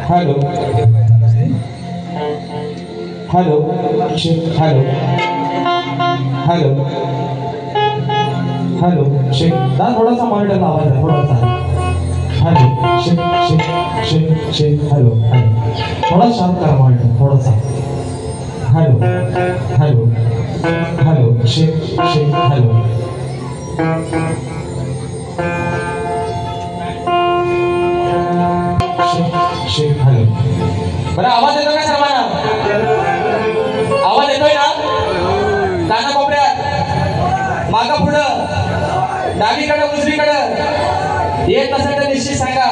Hello hello hello hello hello Sheikh दा थोडासा monitor आवाज आहे थोडासा हॅलो शेख शेख शेख शेख हॅलो थोड़ा शांत करा मॉनिटर थोडासा hello hello hello Sheikh Sheikh hello Sheikh hello बरं आवाज येतो का सर्वांना आवाज येतोय ना काना कोपऱ्यात मागा पुढं डावीकडे उजवीकडे येत नसेल तर निश्चित सांगा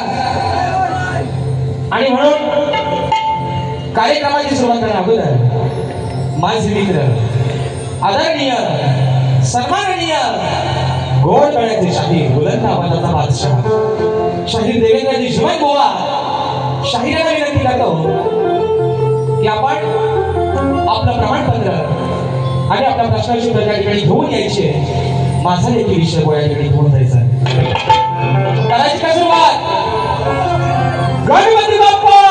आणि म्हणून कार्यक्रमाची सुरुवात करणार अगोदर माझे मित्र आदरणीय सन्माननीय गोड गळ्याचे शाहीर बुलंद आवाजाचा बादशाह शाहीर देवेंद्रजी शिवाय गोवा शाहिराला विनंती करतो की आपण आपलं प्रमाणपत्र आणि आपल्या प्रश्नाची उत्तर त्या ठिकाणी घेऊन यायचे माझा देखील विषय गोळ्या ठिकाणी घेऊन जायचा करायची का सुरुवात गणपती बाप्पा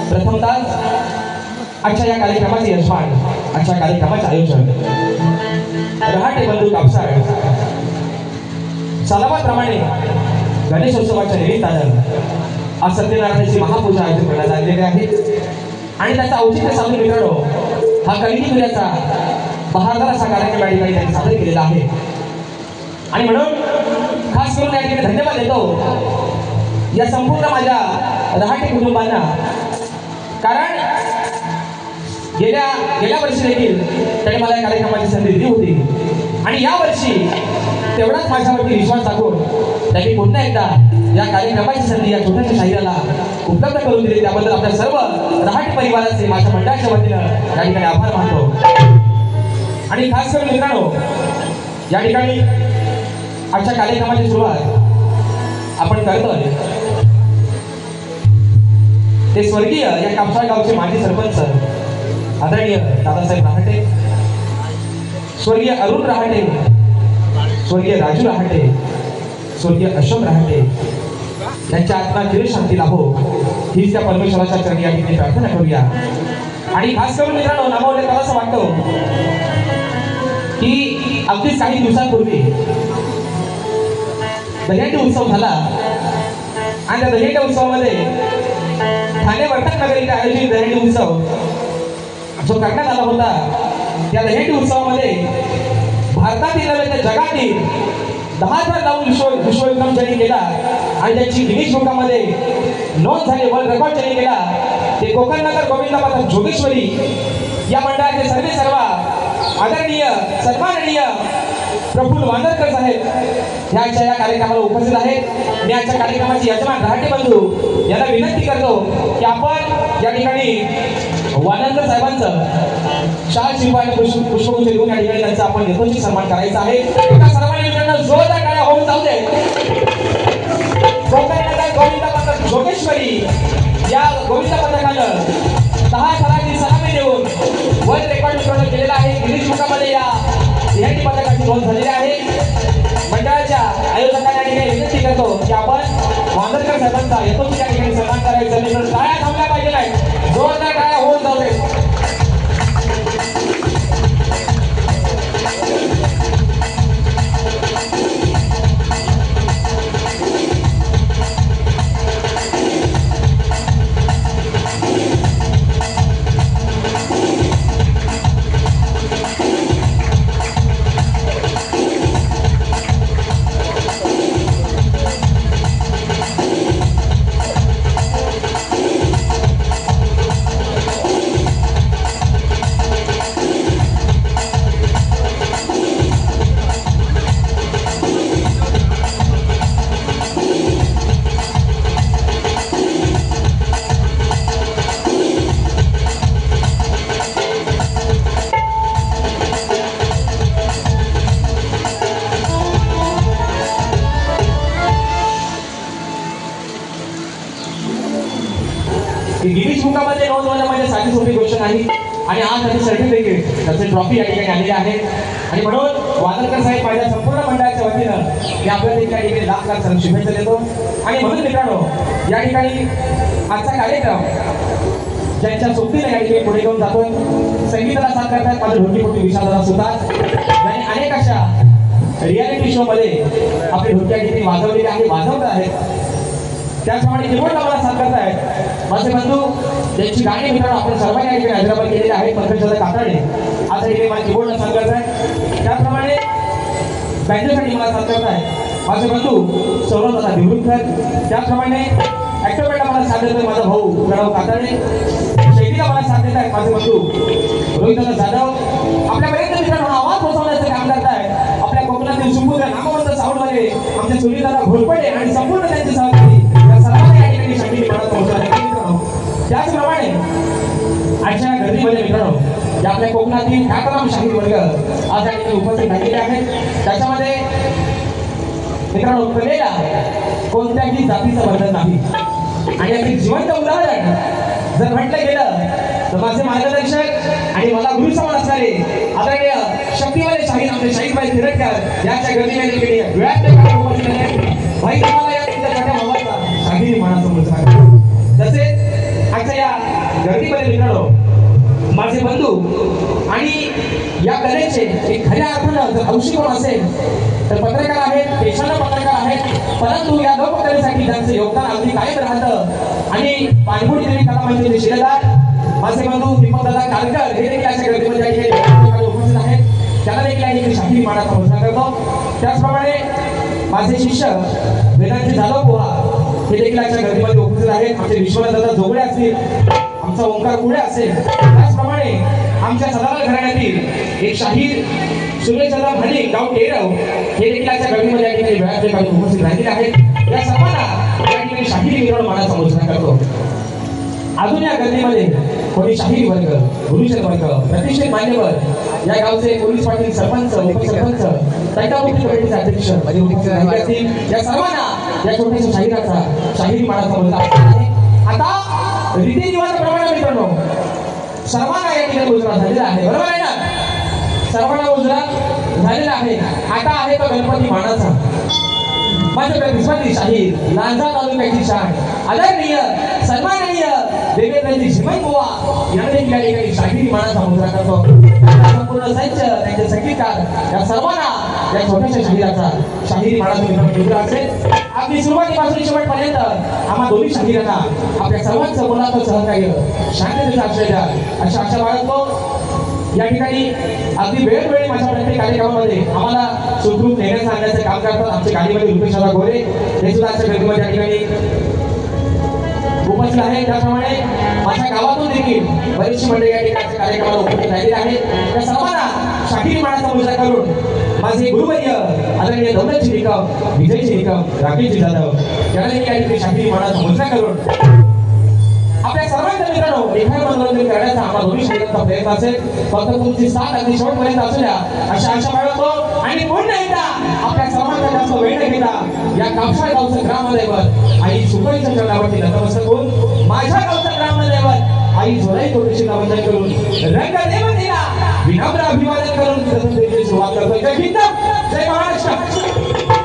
प्रथमतः आजच्या या कार्यक्रमाचे यजमान, आजच्या कार्यक्रमाचे आयोजन रहाटे बंधू कापसाळ सालाबादप्रमाणे गणेशोत्सवाच्या निमित्तानं आज सत्यनारायणाची महापूजा आयोजित करण्यात आलेली आहे आणि त्याचा औचित्य साधून मित्रांनो हा कलिकी मिऱ्याचा बहारदार असा कार्यक्रम या ठिकाणी त्यांनी सादर केलेला आहे आणि म्हणून खास करून या ठिकाणी धन्यवाद देतो या संपूर्ण माझ्या रहाटे कुटुंबांना, कारण गेल्या वर्षी देखील त्यांनी मला या कार्यक्रमाची संधी दिली होती आणि या वर्षी तेवढाच माझ्यावरती विश्वास दाखवून त्यांनी पुन्हा एकदा या कार्यक्रमाची संधी या छोट्याशा शाहिराला उपलब्ध करून दिली, त्याबद्दल आपल्या सर्व रहाटे परिवाराचे माझ्या मंडळाच्या वतीनं या ठिकाणी आभार मानतो। आणि खास करून मित्रांनो या ठिकाणी आजच्या कार्यक्रमाची सुरुवात आपण करतोय ते स्वर्गीय या कापसाळ गावचे माजी सरपंच आदरणीय दादासाहेब रहाटे, स्वर्गीय अरुण रहाटे, स्वर्गीय राजू रहाटे, स्वर्गीय अशोक रहाटे यांच्या आत्मा चिरशांती लाभो हीच त्या परमेश्वराच्या चरणी या ठिकाणी प्रार्थना करूया। आणि खास करून मित्रांनो नामावले मला असं वाटतं की अगदीच काही दिवसांपूर्वी दहीहंडी उत्सव झाला आणि त्या दहीहंडी उत्सवामध्ये ठाणे वर्तक नगर इथे आयोजित दहीहंडी उत्सव जो करण्यात आला होता, त्या दहीहंडी उत्सवामध्ये भारतातील नव्हे तर जगातील 10,000 लावून विश्वविक्रम ज्यांनी केला आणि त्यांची गिनीज बुकामध्ये नोंद झाली, वर्ल्ड रेकॉर्ड ज्यांनी केला ते कोकणनगर गोविंदाबाद जोगेश्वरी या मंडळाचे सर्व आदरणीय सन्माननीय प्रफुल्ल वांदरकर साहेब ह्याच्या या कार्यक्रमाला उपस्थित आहेत। मी आजच्या कार्यक्रमाचे यजमान रहाटे बंधू यांना विनंती करतो की आपण या ठिकाणी वांदरकर साहेबांचं शाल शिल्पाने पुष्पगुच्छ देऊन या ठिकाणी त्यांचा आपण यथोचित सन्मान करायचा आहे। एका सर्वांनी मित्रांनो जोरदार टाळ्या होऊन जाऊ दे। कोकणनगर गोविंदाबाद जोगेश्वरी या गोविंदा पथकानं 10 थराची सलामी देऊन वर्ल्ड रेकॉर्ड पूर्ण केलेला आहे। गिनीज बुकामध्ये या दहीहंडी पथकाची नोंद झालेली आहे। मंडळाच्या आयोजकांना ठिकाणी विनंती करतो की आपण वांदरकर साहेबांचा यथोचित या ठिकाणी सन्मान करायचा, टाळ्या थांबल्या पाहिजे नाही, जोरदार टाळ्या होऊन जाऊ दे। की गिनीज बुकामध्ये नोंद होणं म्हणजे साधी सोपी गोष्ट नाही. आणि आज त्याचे सर्टिफिकेट त्याचे ट्रॉफी या ठिकाणी आलेले आहे. आणि म्हणून वादळकर साहेब माझ्या संपूर्ण मंडळाच्या वतीनं मी आपल्याला या ठिकाणी लाख लाख शुभेच्छा देतो. आणि म्हणून मित्रांनो, या ठिकाणी आजचा कार्यक्रम ज्यांच्या सोबतीनं या ठिकाणी पुढे घेऊन जातोय, संगीताला साथ करतात माझे ढोलकीपोटी विशालदादा सुतार, ज्यांनी अनेक अशा रियालिटी शो मध्ये आपली ढोलकी या ठिकाणी वाजवलेली आहे, वाजवत आहेत. त्याचप्रमाणे कीबोर्डला मला साथ करतायत माझे बंधू, ज्यांची गाणी मित्रांनो आपण सर्वांनी या ठिकाणी हैदराबाद केलेली आहे. पंकजदादा कातडे आज या ठिकाणी मला कीबोर्डला साथ करतायत. त्याचप्रमाणे बँजोसाठी मला साथ करतायत माझे बंधू सौरभदादा दिवरुणकर. त्याचप्रमाणे ऍक्टोमेटला मला साथ देतोय माझा भाऊ प्रणव कातडे. शेतीला मला साथ देत आहेत माझे बंधू रोहितदादा जाधव. आपल्यापर्यंत मित्रांनो आवाज पोहोचवण्याचं काम करतायत आपल्या कोकणातील सुंबूर नामवंत साऊंडवाले आमचे सुनीलदादा घोरपडे आणि संपूर्ण त्यांचे सहकारी या सर्वांनी या ठिकाणी शामिल मित्रांनो. त्याचप्रमाणे आजच्या गर्दीमध्ये मित्रांनो जे आपल्या कोकणातील ख्यातनाम शाहीर वर्ग आज या ठिकाणी उपस्थित झालेले आहेत. त्याच्यामध्ये मित्रांनो कलेला कोणत्याही जातीचं बंधन नाही. आणि याचे जिवंत उदाहरण जर म्हटलं गेलं तर माझे मार्गदर्शक आणि मला गुरु समान असणारे आदरणीय शक्तिवाले शाहीर आमचे शाहीरबाई थिरटकर यांच्या गर्दीमध्ये वेळात उपस्थित आहेत. भाई तुम्हाला या तुमच्या छोट्या भावाचा शाहीर मानासमोर सांगा. तसेच आजच्या या गर्दीमध्ये मित्रांनो माझे बंधू आणि या कलेचे एक खऱ्या अर्थानं जर हौशी कोण असेल तर पत्रकार आहेत, पेशाला पत्रकार आहेत, परंतु या लोककलेसाठी त्यांचं योगदान अगदी कायम राहतं. आणि पाणबुडी देवी कला मंदिराचे शिलेदार माझे बंधू दीपकदादा कालकर हे देखील अशा गर्दीमध्ये या ठिकाणी उपस्थित आहेत. त्यांना देखील या ठिकाणी शाहीर मानाचा घोषणा करतो. त्याचप्रमाणे माझे शिष्य वेदांत जाधव पोहा हे देखील अशा गर्दीमध्ये उपस्थित आहेत. आमचे विश्वनाथदादा जोगळे असतील, आमचा ओंकार कुळे असेल, त्याचप्रमाणे आमच्या सदालाल घराण्यातील एक शाहीर सुरेशदादा भाणे गाव टेरव हे देखील अशा गर्दीमध्ये या ठिकाणी वेळात उपस्थित राहिलेले आहेत. या सर्वांना या ठिकाणी शाहीर मित्रांनो मानाचा घोषणा करतो. अजून या गर्दीमध्ये कोणी शाहीर वर्ग, गुरुजन वर्ग, प्रतिष्ठित मान्यवर, या गावचे पोलीस पाटील, सरपंच, उपसरपंच, तंटामुक्ती कमिटीचे अध्यक्ष असतील, या सर्वांना या छोट्याशा शाहिराचा शाहिरी मानाचा मुद्दा आहे. आता रीतिरिवाजाप्रमाणे मित्रांनो सर्वांना या ठिकाणी उजरा झालेला आहे, बरोबर आहे ना? सर्वांना उजरा झालेला आहे. आता आहे तो गणपती मानाचा. माझ्याकडे विश्वासी शाहीर लांजा तालुक्याची शान आदरणीय सन्माननीय देवेंद्रजी श्रीमंत बुवा यांनी या ठिकाणी शाहिरी मानाचा मुद्रा करतो. संपूर्ण संच त्यांचे संगीतकार या सर्वांना या छोट्याशा शाहिराचा शाहिरी मानाचा मुद्रा असेल. आपली सुरुवातीपासून शेवटपर्यंत आम्हा दोन्ही शाहिरांना आपल्या सर्वांचं मुलाचं सहकार्य शांततेचा आश्रय द्या अशा आशा बाळगतो. या ठिकाणी अगदी वेळोवेळी माझ्या प्रत्येक कार्यक्रमामध्ये आम्हाला सुखरूप नेण्याचं आणण्याचं काम करतात आमच्या गाडीमध्ये रुपेशदादा गोरे हे सुद्धा आजच्या गर्दीमध्ये या ठिकाणी उपस्थित आहे. त्याप्रमाणे माझ्या गावातून देखील बरीचशी मंडळी या ठिकाणी कार्यक्रमाला उपस्थित राहिलेली आहेत. त्या सर्वांना शाहीर मानाचा मुजरा करून माझे गुरुवर्य आदरणीय दौलतजी निकम, विजयजी निकम, राकेशजी जाधव यांना या ठिकाणी शाहीर मानाचा मुजरा करून आपल्या सर्वांच्या मित्रांनो एखादं मनोरंजन करण्याचा आम्हाला दोन्ही शाहिरांचा प्रयत्न असेल. फक्त तुमची साथ अगदी शेवटपर्यंत असू द्या अशा आशा बाळगतो. आणि पुन्हा एकदा आपल्या सर्वांचा जास्त वेळ न घेता या कापसा गावचं ग्रामदैवत आई सुकळीच्या चरणावरती नतमस्तक होऊन माझ्या गावचं ग्रामदैवत आई जोराई तोडीशीला वंदन करून रंगदेवतेला विनम्र अभिवादन करून प्रथम सुरुवात करतो. जय हिंद, जय महाराष्ट्र.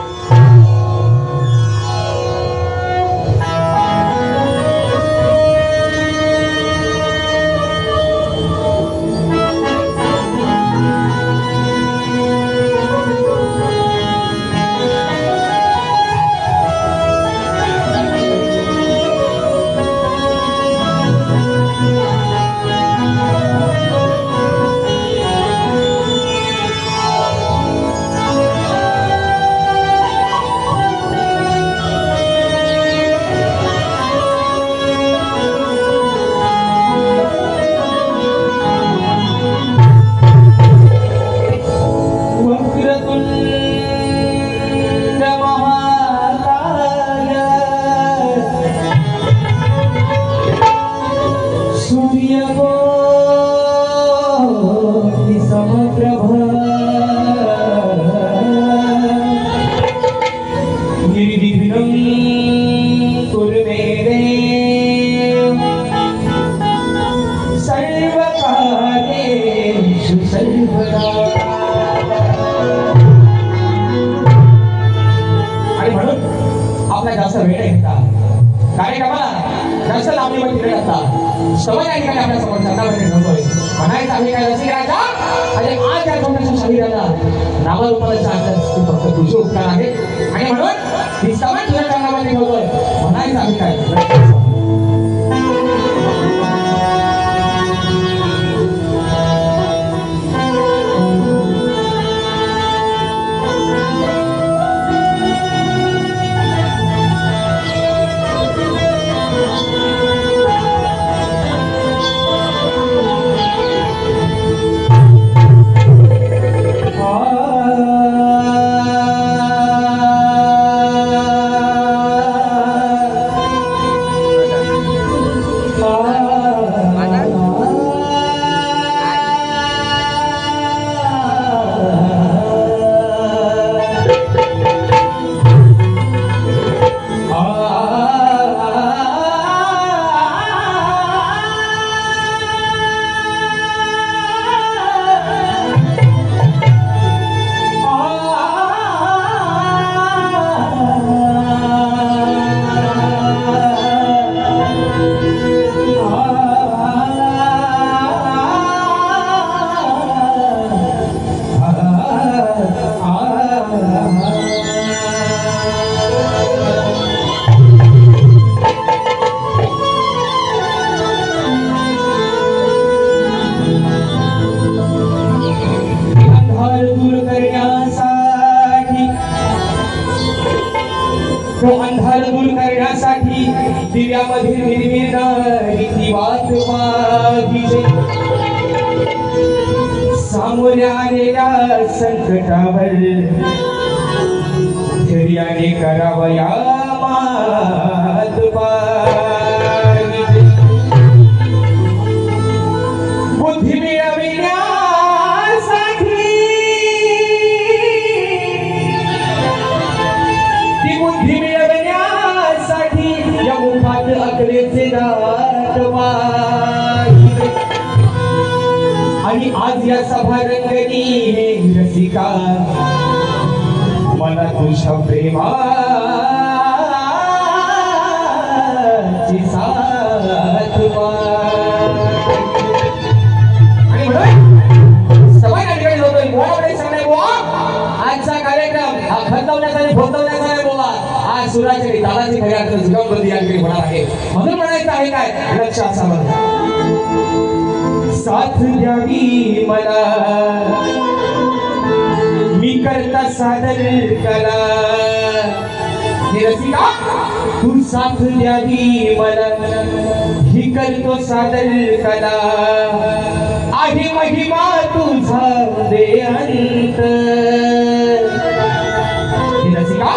कार्यक्रमाला जास्त लांबी तिकडे असतात सवय या ठिकाणी आपल्या समोर चंदामध्ये नव्हतोय म्हणायचं आहे काय रसिक राजा आणि आज या छोट्याशा शरीराला नामरूपाला फक्त तुझे उपकार आहेत आणि म्हणून ही सवय तुझ्या चरणामध्ये ठेवतोय म्हणायचं आहे काय तो अंधार दूर करण्यासाठी दिव्यामध्ये निर्मिळणारी ती वाट पाहिजे सामोऱ्या आलेल्या संकटावर धैर्याने करावया मात पाहिजे बुद्धी मिळविण्यासाठी ती बुद्धी मिळविण्यासाठी या मुखात अकलेचे दात पाहिजे आणि आज या सभा रंगणी हे रसिका मला तुझ्या प्रेमाची साथ आजचा कार्यक्रम हा खतवण्याचा आणि भोगवण्याचा नाही बोला आज सुराची तालाची खऱ्या अर्थ जुगमबंदी याकडे होणार आहे म्हणून म्हणायचं आहे काय लक्ष असावं साथ द्यावी मला मी करता सादर कला हे रसिका तू साथ द्यावी मला ही करतो सादर कला आहे महिमा तुझा बेअंत हे रसिका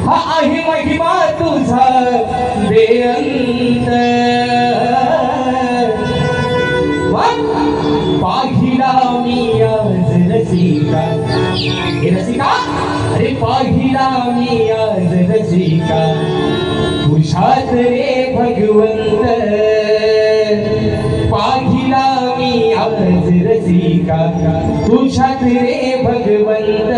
हा आहे महिमा तुझा बेअंत पाहिला मी आज रसिका हे रसिका अरे पाहिला मी आज रसिका तुझ्यात रे भगवंत पाहिला मी आज रसिका तुझ्यात रे भगवंत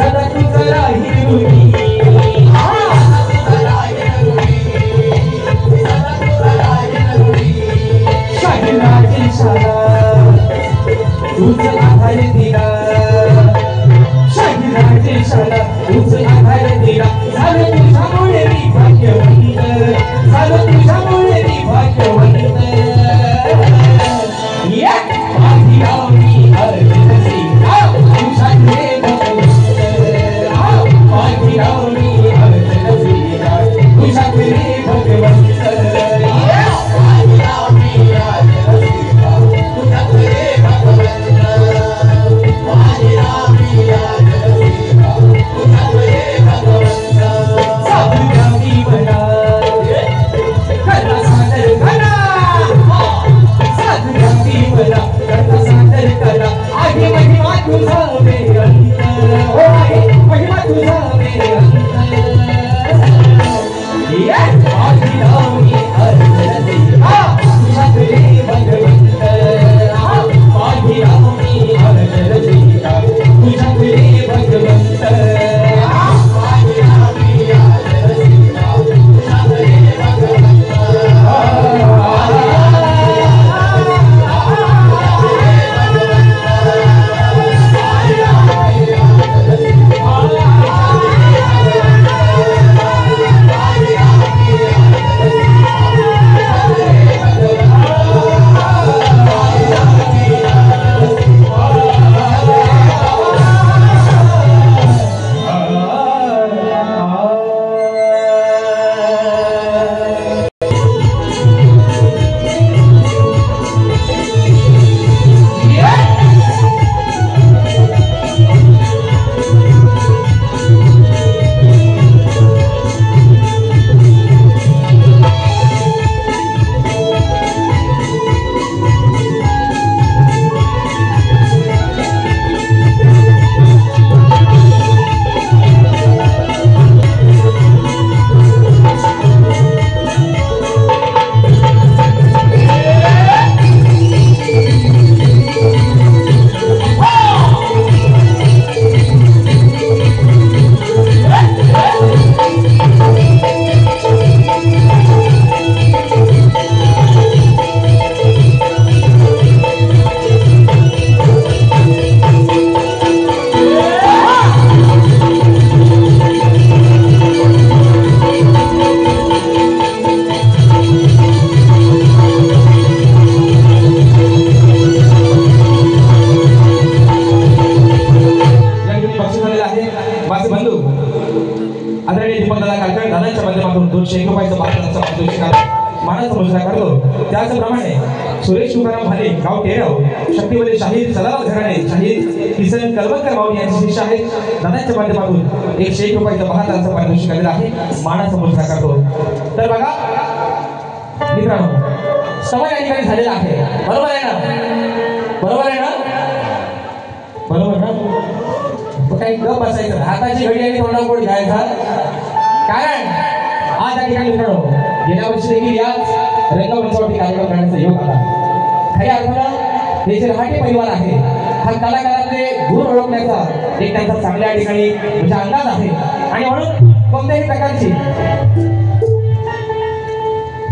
सदा तुझं राहील ऋणी शाहीराची शाळा तुझ आधार दिला शाहीराची शाळा तुझ आधार दिला झालं तुझ्यामुळे मी भाग्यवंत झालं तुझ्यामुळे मी भाग्यवंत माझी रावणी अर्जसी तुझ्याकडे भगवंत माझी रावणी अर्जसी तुझ्याकडे भगवंत त्याचप्रमाणे सुरेश तुकाराम भाले गाव टेराव शक्तीवले शाहीर सदावर घराणे शाहीर किसन कलवकर माऊली यांचे शिष्य आहेत दादांच्या माध्यमातून ₹101 बहात्तरांचा पारितोषिक आलेला आहे मानाचा मुजरा करतो तर बघा मित्रांनो समय या ठिकाणी झालेला आहे बरोबर आहे ना बरोबर आहे ना बरोबर ना काही गप बसायचं हाताची घडी आणि तोंडावर बोट घ्यायचा कारण आज या ठिकाणी मित्रांनो गेल्या वर्षी देखील याच रंगमंचावरती कार्यक्रम करण्याचा योग आला खऱ्या अर्थानं हे जे रहाटे पैलवान आहे हा कलाकारांचे गुण ओळखण्याचा एक त्यांचा चांगल्या ठिकाणी म्हणजे अंदाज आहे आणि म्हणून कोणत्याही प्रकारची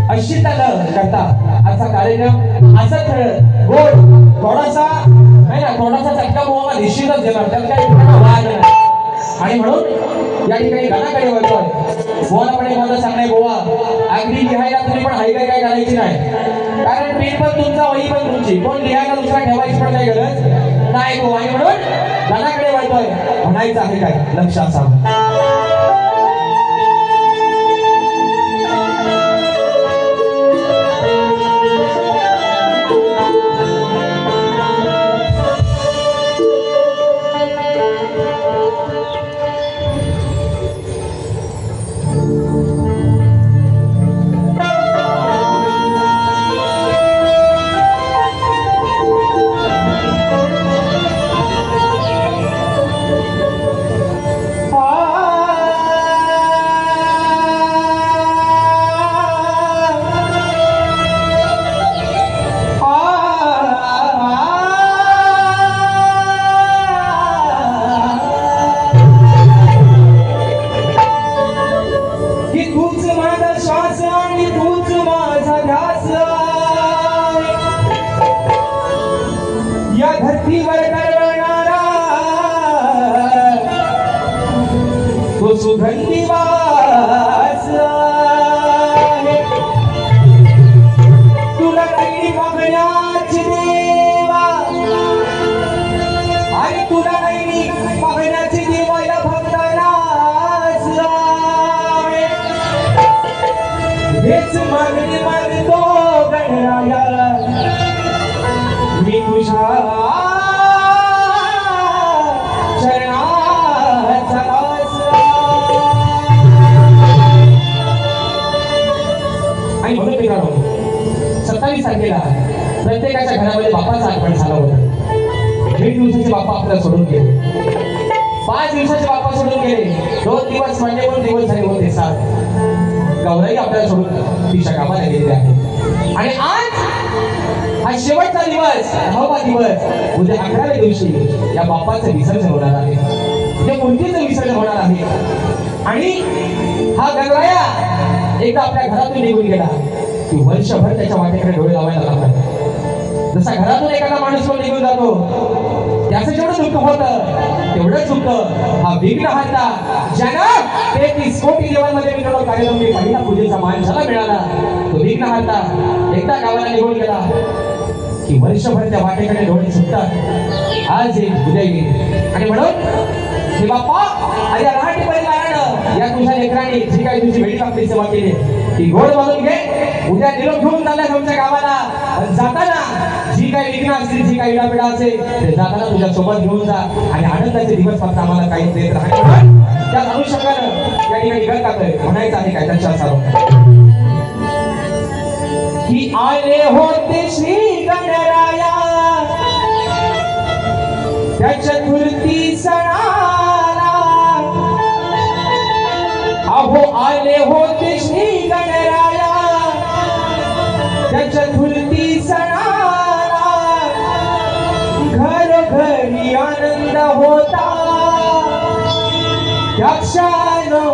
अशिष्टता न करता आजचा कार्यक्रम असं गोड थोडासा नाही ना थोडासा चटका बोवा निश्चितच देणार त्यात काही वाद नाही आणि म्हणून या ठिकाणी गाण्याकडे वळतोय बोलापणे माझं सांगणे गोवा अगदी लिहायला तुम्ही पण हाय काय करायची नाही कारण पेन पण तुमचा वही पण तुमची कोण लिहायला दुसरा ठेवायची पण काही गरज नाही गोवा आणि म्हणून गाण्याकडे वळतोय म्हणायचं आहे काय लक्षात असावं सुगंधी वास आहे तुला काही बघण्याची देवा आणि तुला नाही बघण्याची देवाला भक्तानाच आहे हेच मागणी मागतो गणराया मी तुझ्या आणि म्हणून मित्रांनो 27 तारखेला प्रत्येकाच्या घरामध्ये बाप्पाचं आगमन झालं होतं 1 दिवसाचे बाप्पा आपल्याला सोडून गेले 5 दिवसाचे बाप्पा सोडून गेले 2 दिवस म्हणजे 2 दिवस झाले होते 7 गौराई आपल्याला सोडून तिच्या गावाला गेलेले आहे आणि आज हा शेवटचा दिवस 9वा दिवस उद्या 11व्या दिवशी या बाप्पाचं विसर्जन होणार आहे उद्या मूर्तीचं विसर्जन होणार आहे आणि हा गणराया एकदा आपल्या घरातून निघून गेला की वर्षभर त्याच्या वाटेकडे डोळे लावायला लागतात जसा घरातून एखादा माणूस निघून जातो त्याचं जेवढं दुःख होतं तेवढंच दुःख हा विघ्नहर्ता ज्यानं 33 कोटी देवांमध्ये मिळवलं कार्यक्रम पहिला पूजेचा मान झाला मिळाला तो विघ्नहर्ता एकदा गावाला निघून गेला की वर्षभर त्या वाटेकडे डोळे सुटतात आज एक उद्या येईल आणि म्हणून हे बाप्पा आया राहटी परिवारानं या तुझ्या लेकरांनी जी काही तुझी वेळी आपली सेवा केली ती गोड बांधून घे उद्या निरोप घेऊन चालला तुमच्या गावाला जाताना जी काही विघ्न असतील जी काही इडापिडा असेल ते जाताना तुझ्या सोबत घेऊन जा आणि आनंदाचे दिवस फक्त आम्हाला काही देत राहणार त्या अनुषंगानं या ठिकाणी गण टाकतोय म्हणायचं आहे काय त्यांच्या सारून की आले होते श्री गणराया त्या चतुर्थी सणाला अहो आले होते श्री गणराया त्या चतुर्थी सणाला घरोघरी आनंद होता त्या क्षणाला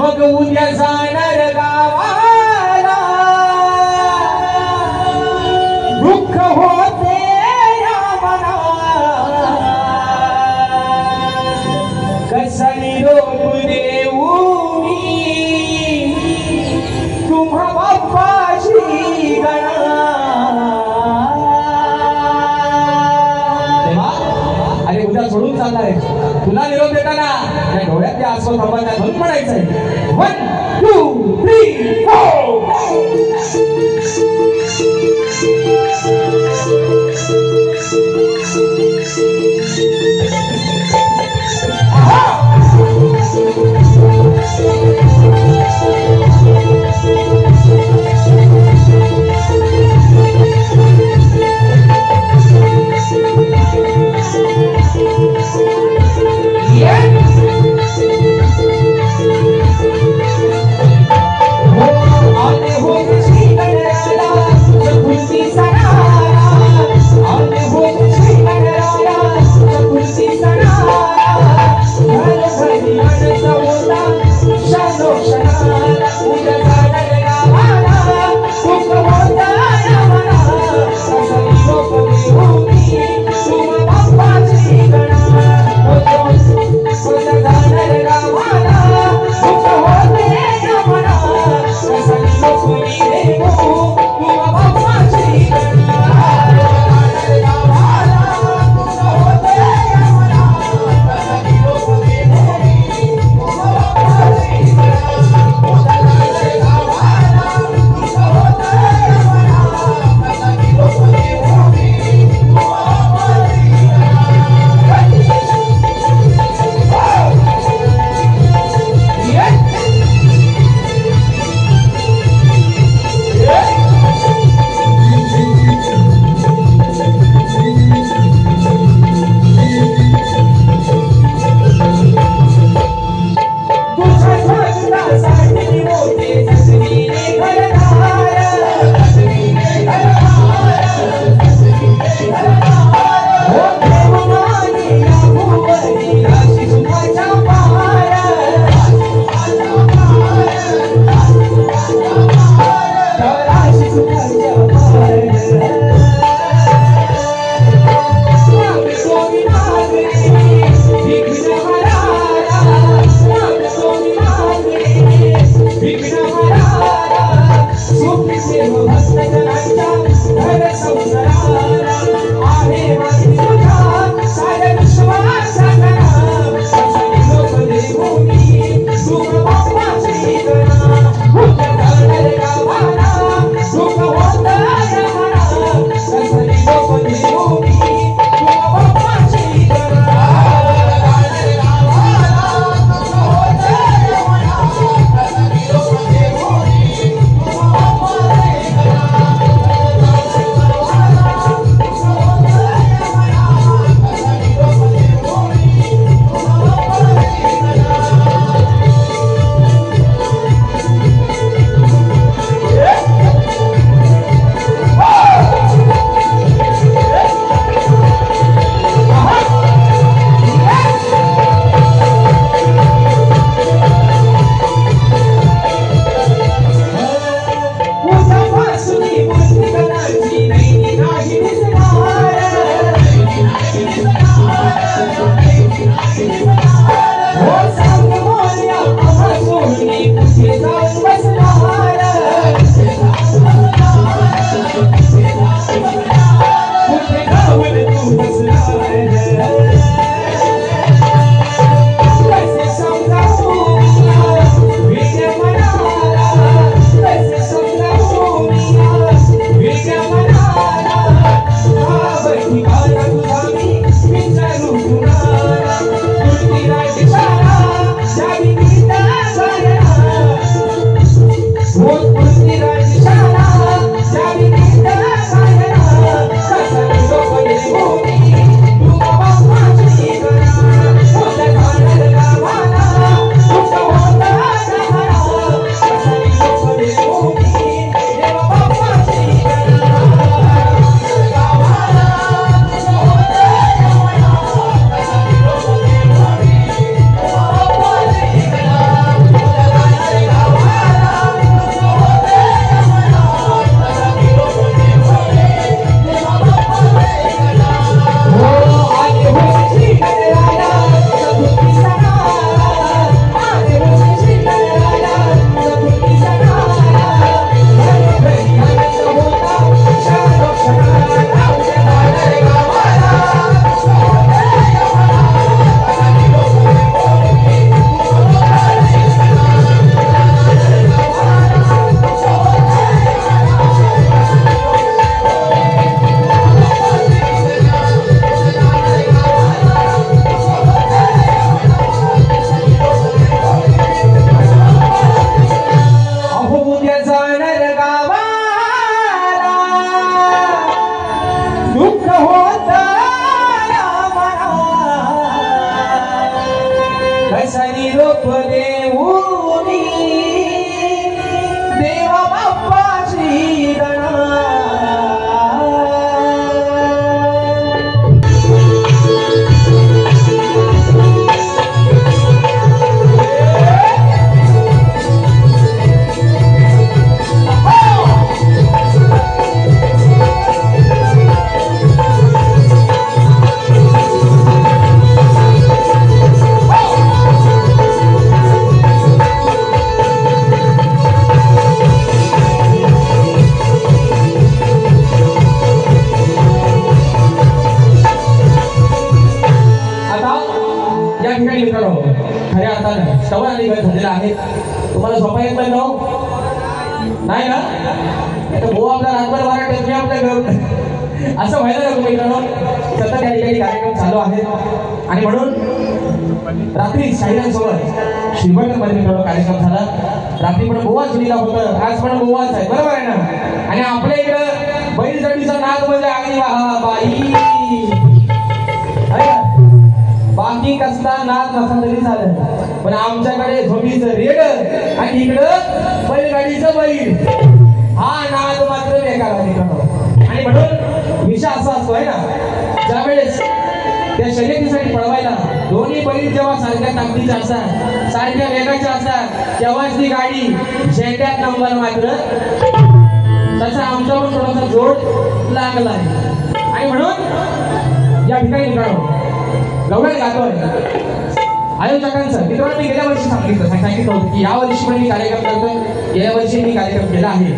मग उद्या जाणार गावाला दुःख होते मना कसा निरोप देऊ मी तुम्हा बाप्पाची गणा अरे उद्या सोडून चालणार आहे तुला निरोप देताना त्या डोळ्यातल्या आसव थांबायला म्हणून म्हणायचंय 1 2 3 आले हो श्री गणराया चतुर्थी सणाला रूप देऊनी देवा बाप्पाची गणा खऱ्या अर्थानं श्रवण आणि गळ झालेला आहे. तुम्हाला झोपा येत नाही ना? भाऊ आपला रातभर बारा टेकमी आपल्या घर असं व्हायला नको मित्रांनो. सतत या ठिकाणी कार्यक्रम चालू आहेत आणि म्हणून रात्री शाहिरांसोबत श्रीमंतमध्ये मित्रांनो कार्यक्रम झाला. रात्री पण गोवा जुनीला होतं, आज पण गोवाच आहे, बरोबर आहे ना? आणि आपल्या इकडं बैलजडीचा नाद म्हणजे आगरी वाहा बाई, बाकी कसला नाद नसा तरी झालं, पण आमच्याकडे झोपीचं रेड आणि इकडं बैलगाडीचं बैल, हा नाद मात्र वेगळा आहे. आणि म्हणून विषय असा असतो आहे ना, ज्यावेळेस त्या शर्यतीसाठी पळवायला दोन्ही बैल जेव्हा सारख्या ताकदीच्या असतात, सारख्या वेगाच्या असतात, तेव्हाच ती गाडी झेंड्यात नंबर मात्र तसा आमच्यावर थोडासा जोड लागला आहे. आणि म्हणून या ठिकाणी मित्रांनो गवळण गातोय आयोजकांचं. मित्रांनो मी गेल्या वर्षी सांगितलं होतं की या वर्षी पण मी कार्यक्रम करतोय, गेल्या वर्षी मी कार्यक्रम केला आहे.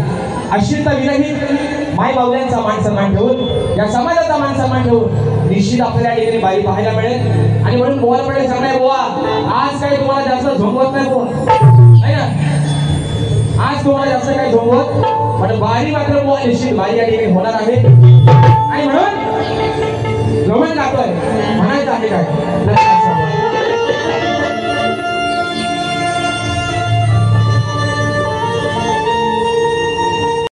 अश्रिता विरहित माय बावल्यांचा मान सन्मान ठेवून, या समाजाचा मान सन्मान ठेवून निश्चित आपल्याला या ठिकाणी बाई पाहायला मिळेल. आणि म्हणून बोवाला पडेल सांगणार बोवा आज काही तुम्हाला जास्त झोंबवत नाही, बोवा नाही ना, आज तुम्हाला जास्त काही झोंबवत, पण बारी मात्र बोवा निश्चित बारी या ठिकाणी होणार आहे. आणि म्हणून गवळण गातोय म्हणायचं आहे काय